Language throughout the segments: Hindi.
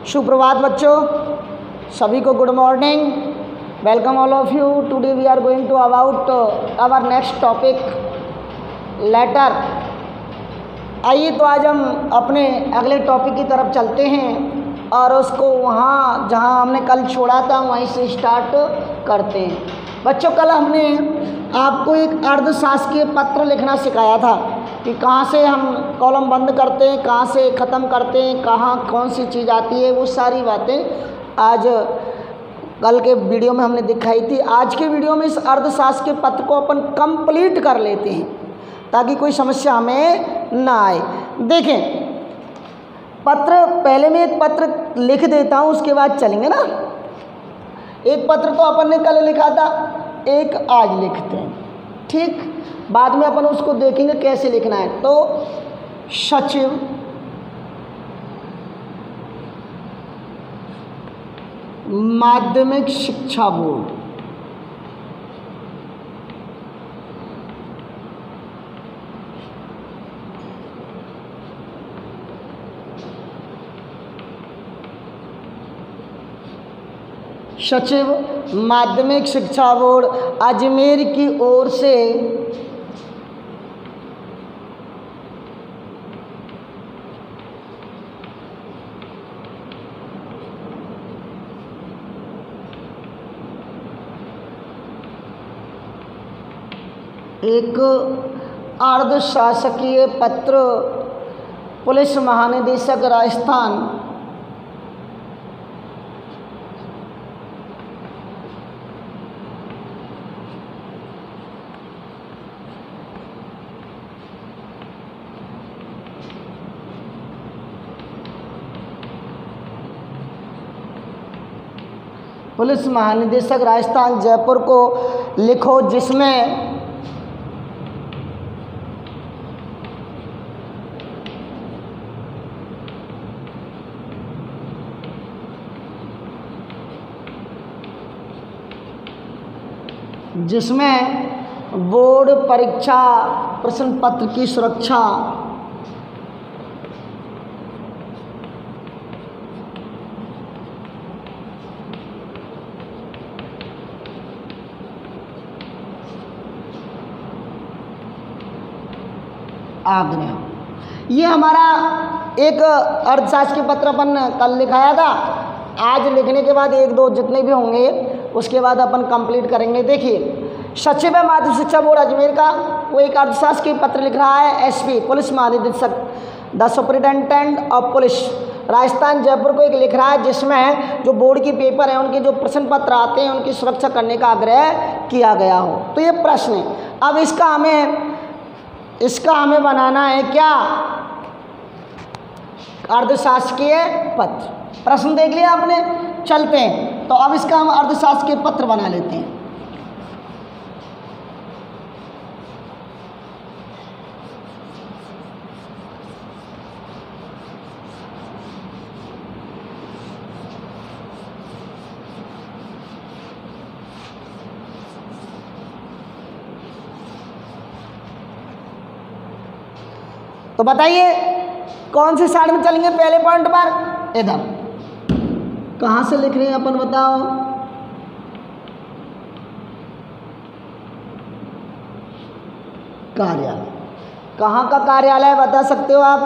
सुप्रभात बच्चों, सभी को good morning. Welcome all of you. Today we are going to about our next topic letter. आइए तो आज हम अपने अगले टॉपिक की तरफ चलते हैं और उसको वहाँ जहाँ हमने कल छोड़ा था वहीं से स्टार्ट करते हैं। बच्चों, कल हमने आपको एक अर्धशासकीय पत्र लिखना सिखाया था कि कहाँ से हम कॉलम बंद करते हैं, कहाँ से ख़त्म करते हैं, कहाँ कौन सी चीज़ आती है, वो सारी बातें आज कल के वीडियो में हमने दिखाई थी। आज के वीडियो में इस अर्धशासकीय पत्र को अपन कंप्लीट कर लेते हैं ताकि कोई समस्या हमें ना आए। देखें, पत्र पहले मैं एक पत्र लिख देता हूँ, उसके बाद चलेंगे ना। एक पत्र तो अपन ने कल लिखा था, एक आज लिखते हैं, ठीक। बाद में अपन उसको देखेंगे कैसे लिखना है। तो सचिव माध्यमिक शिक्षा बोर्ड, सचिव माध्यमिक शिक्षा बोर्ड अजमेर की ओर से एक अर्धशासकीय पत्र पुलिस महानिदेशक राजस्थान पुलिस महानिदेशक राजस्थान जयपुर को लिखो, जिसमें बोर्ड परीक्षा प्रश्न पत्र की सुरक्षा आग्रह। ये हमारा एक अर्थशास्त्र के पत्र अपन कल लिखाया था। आज लिखने के बाद एक दो जितने भी होंगे उसके बाद अपन कंप्लीट करेंगे। देखिए, सचिव माध्यमिक शिक्षा बोर्ड अजमेर का वो एक अर्थशास्त्र के पत्र लिख रहा है। एसपी पुलिस महानिदेशक the superintendent of police Rajasthan Jaipur को एक लिख रहा है, जिसमें जो बोर्ड की पेपर हैं उनके जो प्रश्न पत्र आते हैं उनकी सुरक्षा करने का आग्रह किया गया हो। तो ये प्रश्न है। अब इसका हमें बनाना है क्या, अर्धशासकीय पत्र। प्रश्न देख लिया आपने, चलते हैं। तो अब इसका हम अर्धशासकीय पत्र बना लेते हैं। तो बताइए कौन सी साइड में चलेंगे। पहले पॉइंट पर इधर कहाँ से लिख रहे हैं अपन, बताओ। कार्यालय। कहाँ का कार्यालय बता सकते हो आप?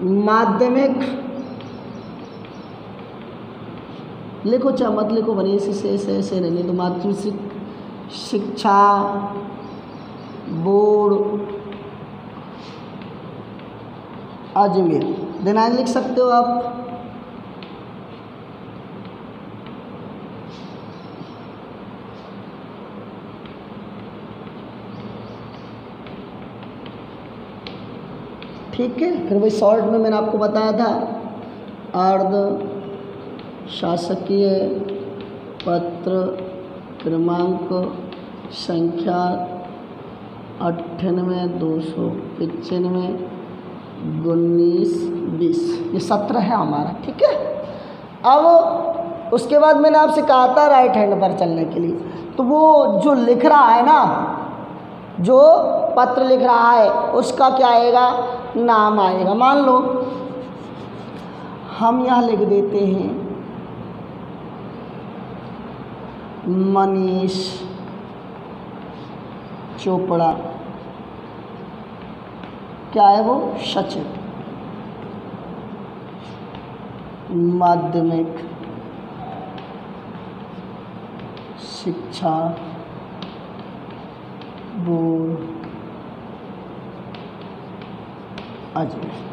माध्यमिक लिखो, चाहे मत लिखो, बनी से नहीं तो माध्यमिक शिक्षा बोर्ड अजमेर, दिनांक लिख सकते हो आप। ठीक है, फिर वही शॉर्ट में मैंने आपको बताया था, अर्ध शासकीय पत्र क्रमांक संख्या 98-295 19-20, ये 17 है हमारा। ठीक है। अब उसके बाद मैंने आपसे कहा था राइट हैंड पर चलने के लिए, तो वो जो लिख रहा है ना, जो पत्र लिख रहा है उसका क्या आएगा, नाम आएगा। मान लो हम यहाँ लिख देते हैं मनीष चोपड़ा। क्या है वो? सचिव माध्यमिक शिक्षा बोर्ड अजमेर।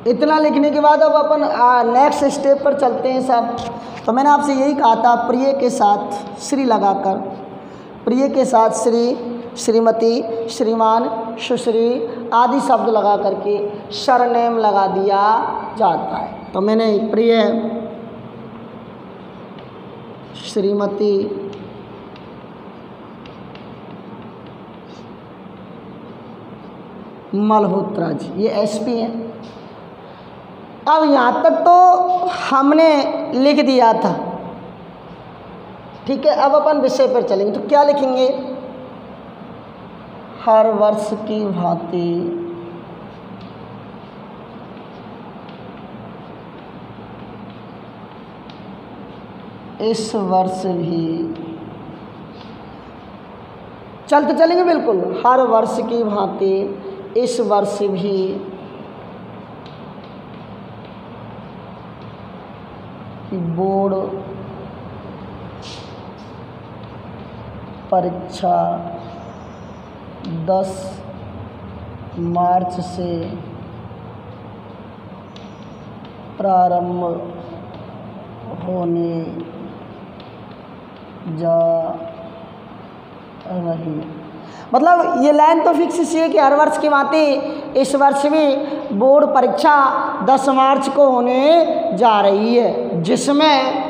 इतना लिखने के बाद अब अपन नेक्स्ट स्टेप पर चलते हैं साहब। तो मैंने आपसे यही कहा था, प्रिय के साथ श्री लगाकर, प्रिय के साथ श्री, श्रीमती, श्रीमान, सुश्री आदि शब्द लगा करके सरनेम लगा दिया जाता है। तो मैंने प्रिय श्रीमती मल्होत्रा जी, ये एसपी हैं। अब यहाँ तक तो हमने लिख दिया था, ठीक है। अब अपन विषय पर चलेंगे, तो क्या लिखेंगे? हर वर्ष की भांति इस वर्ष भी, चलते चलेंगे बिल्कुल, हर वर्ष की भांति इस वर्ष भी बोर्ड परीक्षा 10 मार्च से प्रारंभ होने जा रही। मतलब ये लाइन तो फिक्स सी है कि हर वर्ष की भांति इस वर्ष भी बोर्ड परीक्षा 10 मार्च को होने जा रही है, जिसमें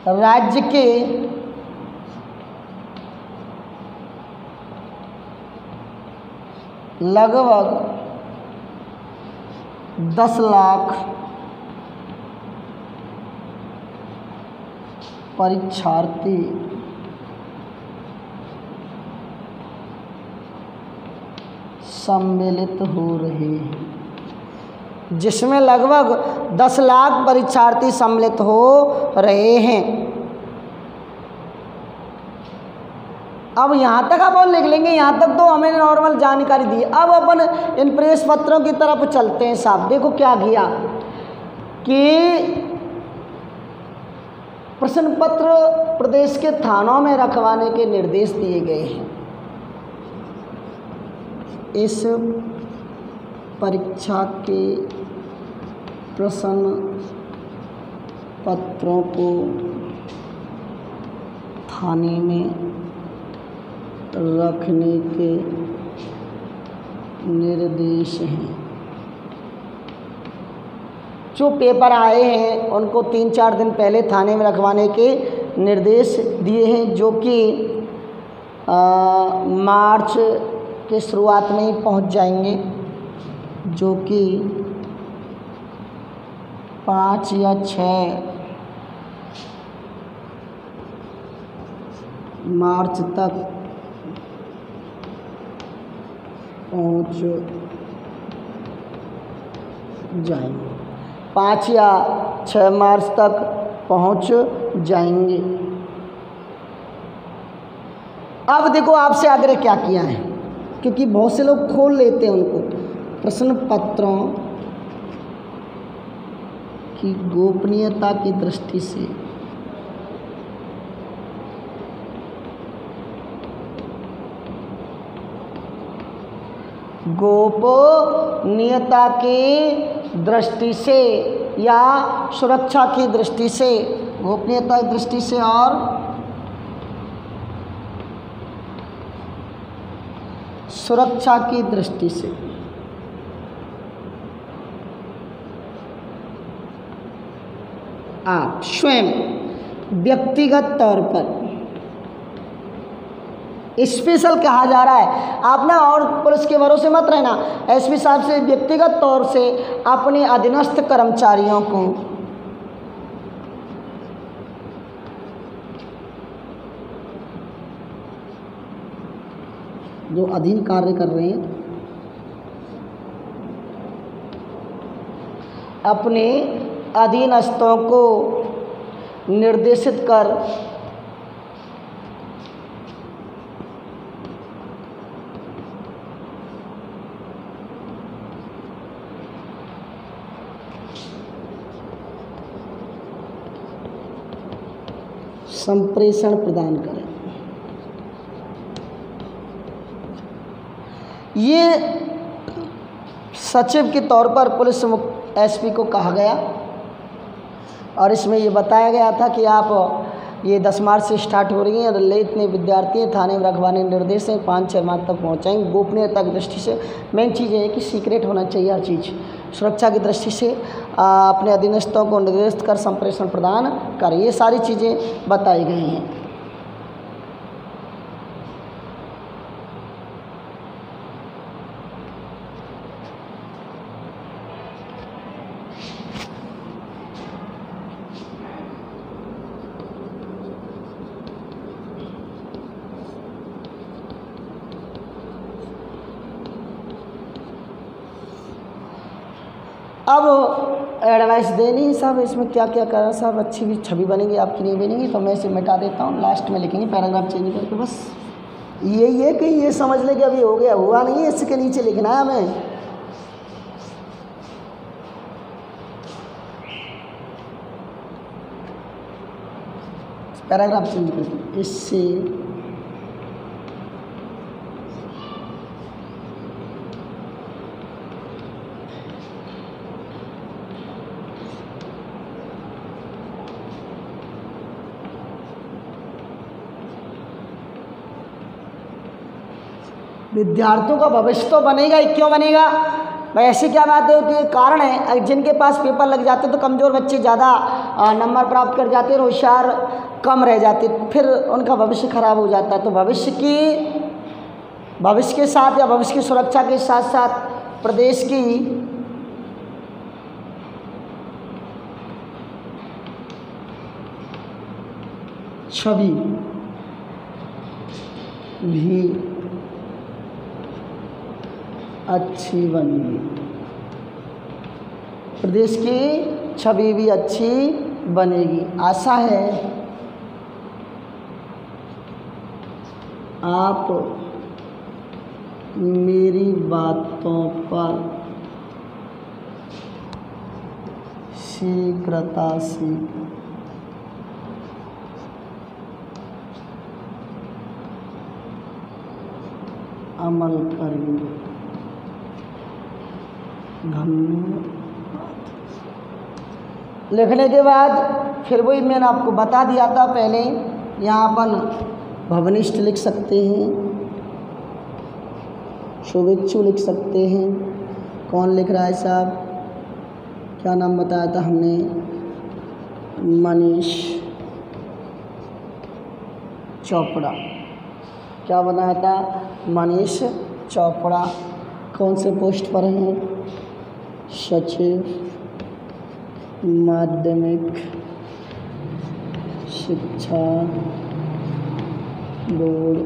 राज्य के लगभग 10 लाख परीक्षार्थी सम्मिलित हो रहे हैं, जिसमें लगभग 10 लाख परीक्षार्थी सम्मिलित हो रहे हैं। अब यहाँ तक अपन लिख लेंगे, यहाँ तक तो हमें नॉर्मल जानकारी दी। अब अपन इन प्रेस पत्रों की तरफ चलते हैं साहब। देखो क्या किया कि प्रश्न पत्र प्रदेश के थानों में रखवाने के निर्देश दिए गए हैं। इस परीक्षा के प्रश्न पत्रों को थाने में रखने के निर्देश हैं। जो पेपर आए हैं उनको 3-4 दिन पहले थाने में रखवाने के निर्देश दिए हैं, जो कि मार्च के शुरुआत में ही पहुंच जाएंगे, जो कि 5 या 6 मार्च तक पहुंच जाएंगे। 5 या 6 मार्च तक पहुंच जाएंगे। अब देखो आपसे आग्रह क्या किया है, क्योंकि बहुत से लोग खोल लेते हैं उनको, प्रश्न पत्रों की गोपनीयता की दृष्टि से गोपनीयता की दृष्टि से या सुरक्षा की दृष्टि से, गोपनीयता की दृष्टि से और सुरक्षा की दृष्टि से आप स्वयं व्यक्तिगत तौर पर, स्पेशल कहा जा रहा है, आप ना और पुलिस के भरोसे मत रहना, एसपी साहब से व्यक्तिगत तौर से अपने अधीनस्थ कर्मचारियों को जो अधीन कार्य कर रहे हैं अपने अधीनस्थों को निर्देशित कर संप्रेषण प्रदान करें। ये सचिव के तौर पर पुलिस एसपी को कहा गया और इसमें ये बताया गया था कि आप ये 10 मार्च से स्टार्ट हो रही हैं। इतने विद्यार्थी थाने में रखवाने निर्देश हैं, 5-6 मार्च तक पहुँचाएंगे। गोपनीयता की दृष्टि से मेन चीज़ ये है कि सीक्रेट होना चाहिए हर चीज़। सुरक्षा की दृष्टि से अपने अधीनस्थों को निर्देशित कर संप्रेषण प्रदान करें। ये सारी चीज़ें बताई गई हैं। अब एडवाइस देनी है साहब, इसमें क्या क्या करना साहब, अच्छी भी छवि बनेगी, आपकी नहीं बनेगी तो मैं इसे मिटा देता हूँ। लास्ट में लिखेंगे पैराग्राफ चेंज करके, बस यही है कि ये समझ ले कि अभी हो गया, हुआ नहीं है, इसके नीचे लिखना है हमें। पैराग्राफ चेंज करके इससे विद्यार्थियों का भविष्य तो बनेगा ही। क्यों बनेगा भाई? ऐसी क्या बात होती है? कारण है जिनके पास पेपर लग जाते तो कमज़ोर बच्चे ज़्यादा नंबर प्राप्त कर जाते और होशियार कम रह जाते, फिर उनका भविष्य खराब हो जाता है। तो भविष्य के साथ या भविष्य की सुरक्षा के साथ साथ प्रदेश की छवि भी अच्छी बनेगी, प्रदेश की छवि भी अच्छी बनेगी। आशा है आप मेरी बातों पर शीघ्रता से अमल करेंगे। धन्यवाद। लिखने के बाद फिर वही मैंने आपको बता दिया था पहले, यहाँ अपन भवनिष्ठ लिख सकते हैं, शुभेच्छु लिख सकते हैं। कौन लिख रहा है साहब? क्या नाम बताया था हमने? मनीष चोपड़ा। क्या बनाया था? मनीष चोपड़ा। कौन से पोस्ट पर हैं? सचिव माध्यमिक शिक्षा बोर्ड।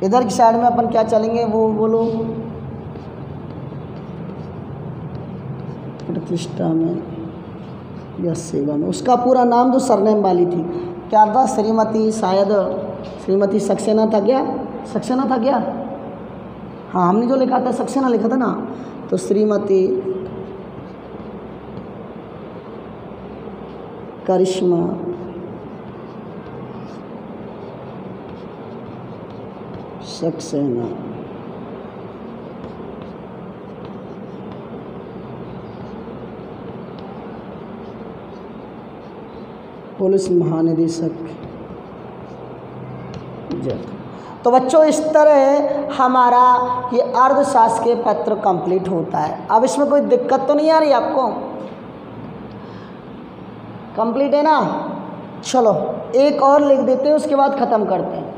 इधर की साइड में अपन क्या चलेंगे वो बोलो। प्रतिष्ठा में या सेवा में। उसका पूरा नाम जो सरनेम वाली थी क्या था? श्रीमती, शायद श्रीमती सक्सेना था क्या? सक्सेना था क्या? हाँ, हमने जो लिखा था सक्सेना लिखा था ना, तो श्रीमती करिश्मा सक्सेना। पुलिस महानिदेशक। तो बच्चों इस तरह हमारा ये अर्धशासकीय पत्र कंप्लीट होता है। अब इसमें कोई दिक्कत तो नहीं आ रही आपको? कंप्लीट है ना? चलो एक और लिख देते हैं, उसके बाद ख़त्म करते हैं।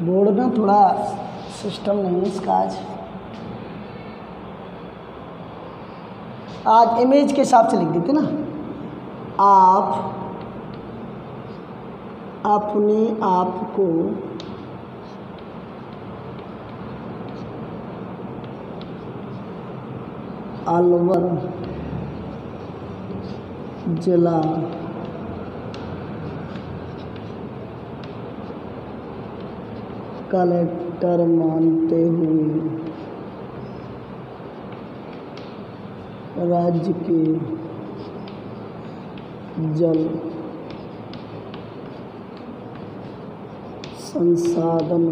बोर्ड ना थोड़ा सिस्टम नहीं है इसका आज इमेज के हिसाब से लिख देते ना। आप अपने आप को अलवर जिला कलेक्टर मानते हुए राज्य के जल संसाधन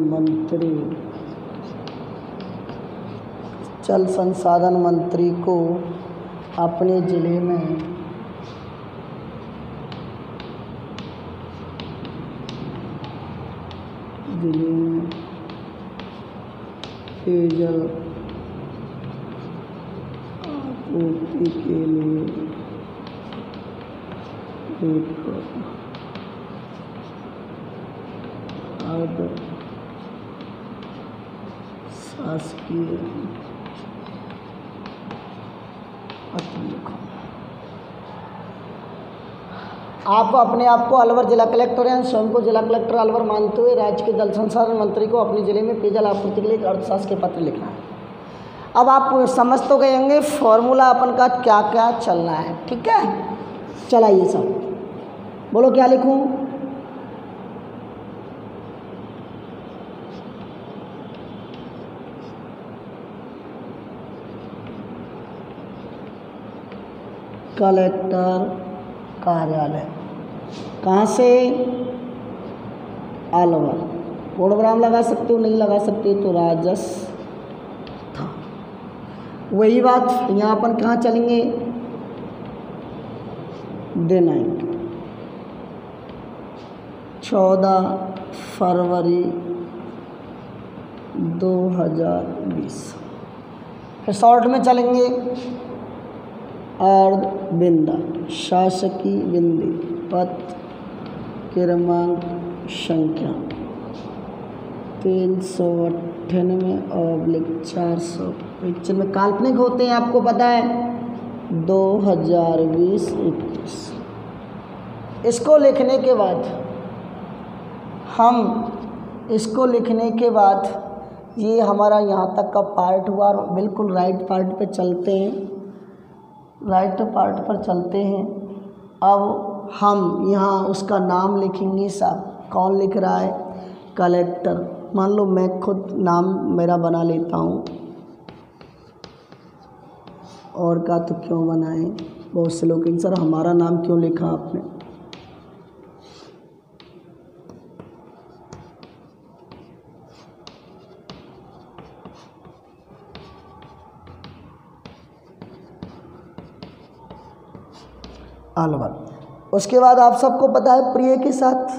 मंत्री को अपने जिले में पेयजल आपूर्ति के लिए शासकीय आप अपने आप को अलवर जिला कलेक्टर या स्वयं को जिला कलेक्टर अलवर मानते हुए राज्य के जल संसाधन मंत्री को अपने जिले में पेयजल आपूर्ति के लिए अर्थशास्त्र के पत्र लिखना है। अब आप समझ तो गए होंगे फॉर्मूला अपन का क्या क्या चलना है, ठीक है। चलाइए सब, बोलो क्या लिखूं। कलेक्टर कार्यालय कहाँ से, अलवर। प्रोग्राम लगा सकते हो, नहीं लगा सकते तो राजस्थान। वही बात यहाँ अपन कहाँ चलेंगे, दिनांक 14 फरवरी 2020। फिर शॉर्ट में चलेंगे, अर्ध बिंदा शासकीय बिंदी पत्र क्रमांक संख्या 398/400 में काल्पनिक होते हैं, आपको पता है 2020-21। इसको लिखने के बाद ये हमारा यहाँ तक का पार्ट हुआ और बिल्कुल राइट पार्ट पे चलते हैं, अब हम यहाँ उसका नाम लिखेंगे। साहब कौन लिख रहा है, कलेक्टर। मान लो मैं खुद नाम मेरा बना लेता हूँ, और का तो क्यों बनाए, बहुत से लोग सर हमारा नाम क्यों लिखा आपने। अलवर। उसके बाद आप सबको पता है प्रिय के साथ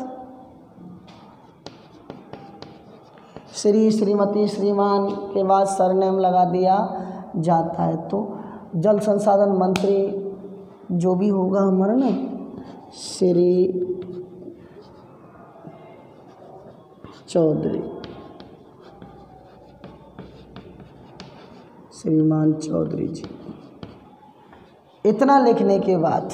श्री, श्रीमती, श्रीमान के बाद सरनेम लगा दिया जाता है। तो जल संसाधन मंत्री जो भी होगा हमारा ना, श्री चौधरी, श्रीमान चौधरी जी। इतना लिखने के बाद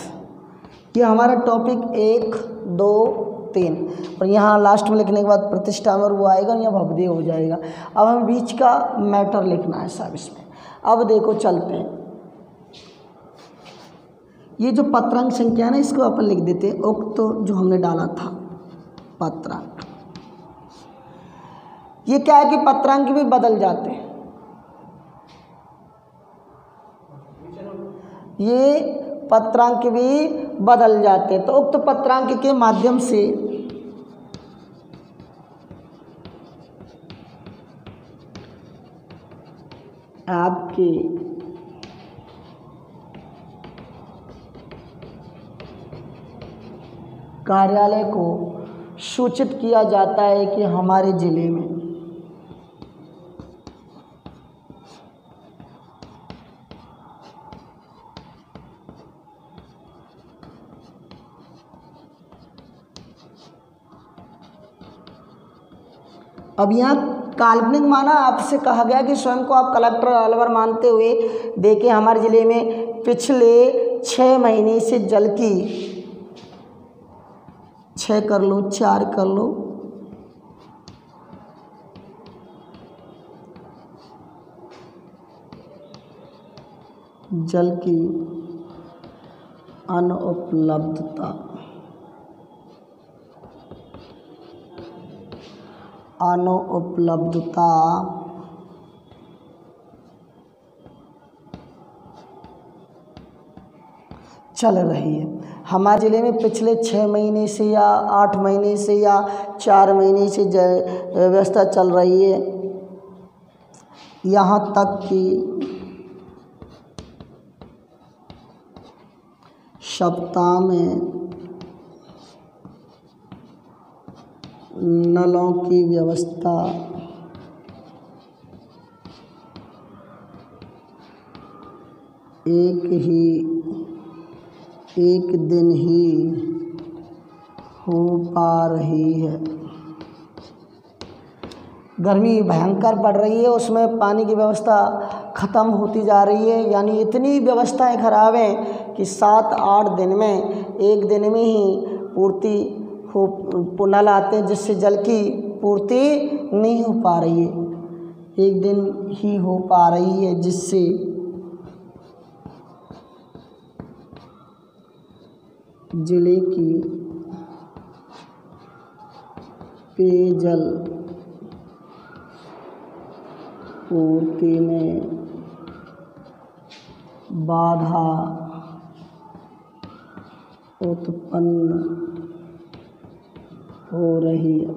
ये हमारा टॉपिक 1, 2, 3 और यहाँ लास्ट में लिखने के बाद प्रतिष्ठा में वो आएगा या भवदेय हो जाएगा। अब हमें बीच का मैटर लिखना है साहब इसमें। अब देखो चलते हैं, ये जो पत्रांक संख्या है ना, इसको अपन लिख देते हैं उक्त, तो जो हमने डाला था पत्रांक। ये क्या है कि पत्रांक भी बदल जाते हैं, ये पत्रांक भी बदल जाते हैं। तो उक्त पत्रांक के माध्यम से आपके कार्यालय को सूचित किया जाता है कि हमारे जिले में अब यहाँ काल्पनिक माना, आपसे कहा गया कि स्वयं को आप कलेक्टर अलवर मानते हुए देखिए हमारे ज़िले में पिछले 6 महीने से जल की 6 कर लो 4 कर लो जल की अनुपलब्धता चल रही है हमारे ज़िले में पिछले 6 महीने से या 8 महीने से या 4 महीने से व्यवस्था चल रही है। यहाँ तक कि सप्ताह में नलों की व्यवस्था एक दिन ही हो पा रही है। गर्मी भयंकर पड़ रही है, उसमें पानी की व्यवस्था ख़त्म होती जा रही है, यानी इतनी व्यवस्थाएं खराब हैं कि 7-8 दिन में, एक दिन में ही पूर्ति हो नल आते हैं जिससे जल की पूर्ति नहीं हो पा रही है। एक दिन ही हो पा रही है जिससे जिले की पेयजल पूर्ति में बाधा उत्पन्न हो रही है।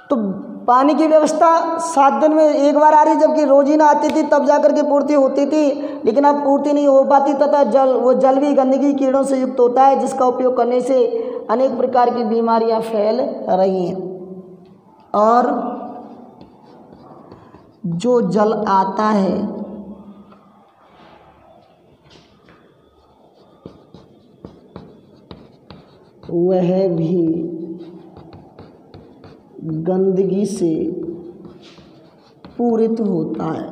तो पानी की व्यवस्था 7 दिन में एक बार आ रही, जबकि रोज ही ना आती थी, तब जाकर के पूर्ति होती थी, लेकिन अब पूर्ति नहीं हो पाती तथा वो जल भी गंदगी कीड़ों से युक्त होता है, जिसका उपयोग करने से अनेक प्रकार की बीमारियां फैल रही हैं। और जो जल आता है वह भी गंदगी से पूरित होता है,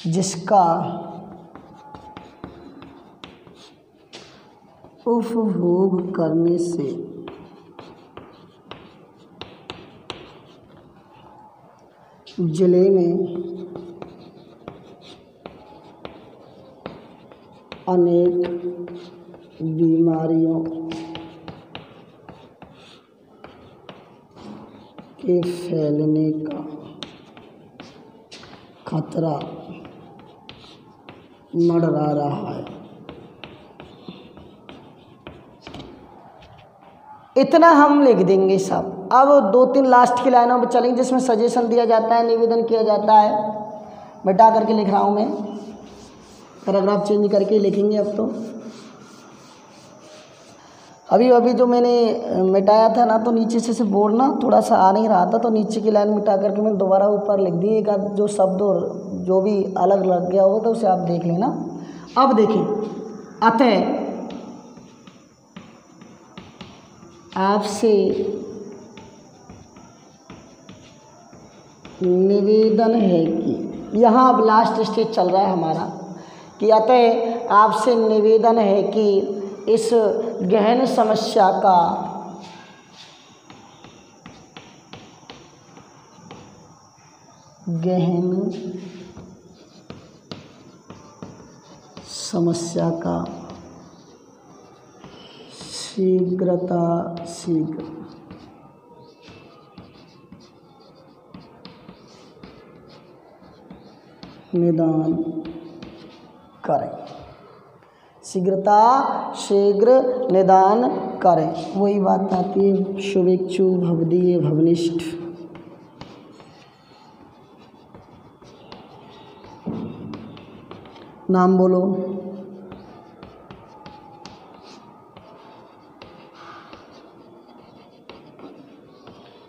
जिसका उपभोग करने से जिले में अनेक बीमारियों के फैलने का खतरा मंडरा रहा है। इतना हम लिख देंगे सब। अब 2-3 लास्ट की लाइनों पर चलेंगे जिसमें सजेशन दिया जाता है, निवेदन किया जाता है। मिटा करके लिख रहा हूँ मैं, पैराग्राफ चेंज करके लिखेंगे अब तो। अभी जो मैंने मिटाया था ना, तो नीचे से बोर्ड ना थोड़ा सा आ नहीं रहा था, तो नीचे की लाइन मिटा करके मैंने दोबारा ऊपर लिख दी। एक आध जो शब्द और जो भी अलग लग गया होगा तो उसे आप देख लेना। अब देखिए, अतः आपसे निवेदन है कि, यहाँ अब लास्ट स्टेज चल रहा है हमारा, कि अतः आपसे निवेदन है कि इस गहन समस्या का शीघ्र निदान करें। शीघ्र निदान करें। वही बात आती है, शुभेच्छु भवदीय भवनिष्ठ। नाम बोलो।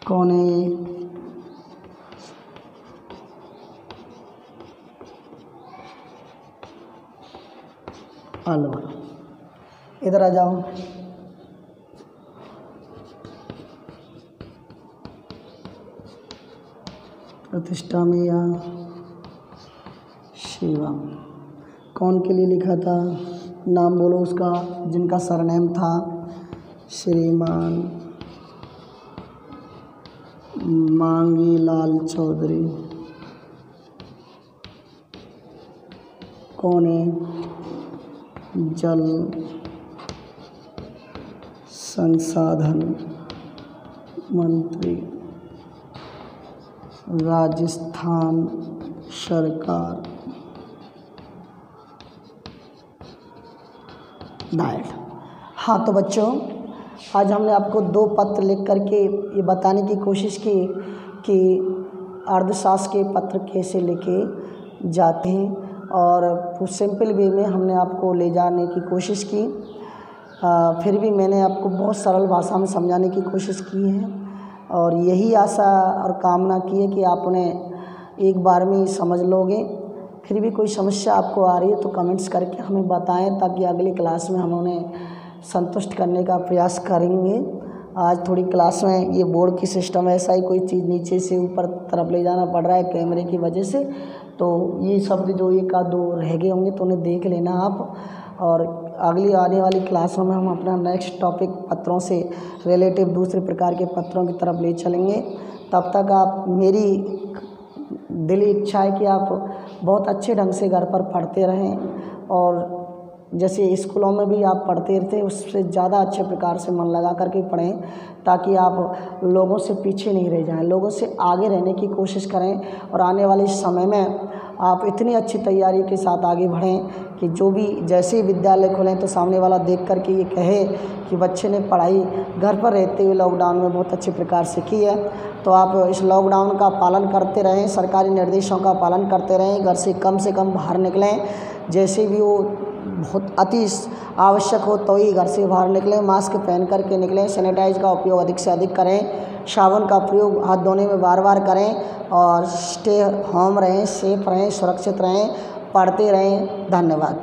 कौन है? अलवर। इधर आ जाओ। प्रतिष्ठा में या शिवम कौन के लिए लिखा था? नाम बोलो उसका जिनका सरनेम था श्रीमान मांगीलाल चौधरी। कौन है? जल संसाधन मंत्री, राजस्थान सरकार। डाइट। हाँ तो बच्चों, आज हमने आपको 2 पत्र लिख करके ये बताने की कोशिश की कि अर्थशास्त्र के पत्र कैसे लिखे जाते हैं, और सिंपल वे में हमने आपको ले जाने की कोशिश की। फिर भी मैंने आपको बहुत सरल भाषा में समझाने की कोशिश की है, और यही आशा और कामना की है कि आप उन्हें एक बार में ही समझ लोगे। फिर भी कोई समस्या आपको आ रही है तो कमेंट्स करके हमें बताएं, ताकि अगली क्लास में हम उन्हें संतुष्ट करने का प्रयास करेंगे। आज थोड़ी क्लास में ये बोर्ड की सिस्टम ऐसा ही कोई चीज़ नीचे से ऊपर तरफ ले जाना पड़ रहा है कैमरे की वजह से, तो ये शब्द जो 1-2 रह गए होंगे तो उन्हें देख लेना आप। और अगली आने वाली क्लासों में हम अपना नेक्स्ट टॉपिक पत्रों से रिलेटिव दूसरे प्रकार के पत्रों की तरफ ले चलेंगे। तब तक आप, मेरी दिली इच्छा है कि आप बहुत अच्छे ढंग से घर पर पढ़ते रहें, और जैसे स्कूलों में भी आप पढ़ते थे उससे ज़्यादा अच्छे प्रकार से मन लगा करके पढ़ें, ताकि आप लोगों से पीछे नहीं रह जाएं, लोगों से आगे रहने की कोशिश करें। और आने वाले समय में आप इतनी अच्छी तैयारी के साथ आगे बढ़ें कि जो भी जैसे ही विद्यालय खोलें तो सामने वाला देख करके ये कहे कि बच्चे ने पढ़ाई घर पर रहते हुए लॉकडाउन में बहुत अच्छे प्रकार से की है। तो आप इस लॉकडाउन का पालन करते रहें, सरकारी निर्देशों का पालन करते रहें, घर से कम बाहर निकलें, जैसे भी वो बहुत अति आवश्यक हो तो ही घर से बाहर निकलें, मास्क पहन करके निकलें, सैनिटाइज का उपयोग अधिक से अधिक करें, साबुन का प्रयोग हाथ धोने में बार करें, और स्टे होम रहें, सेफ रहें, सुरक्षित रहें, पढ़ते रहें। धन्यवाद।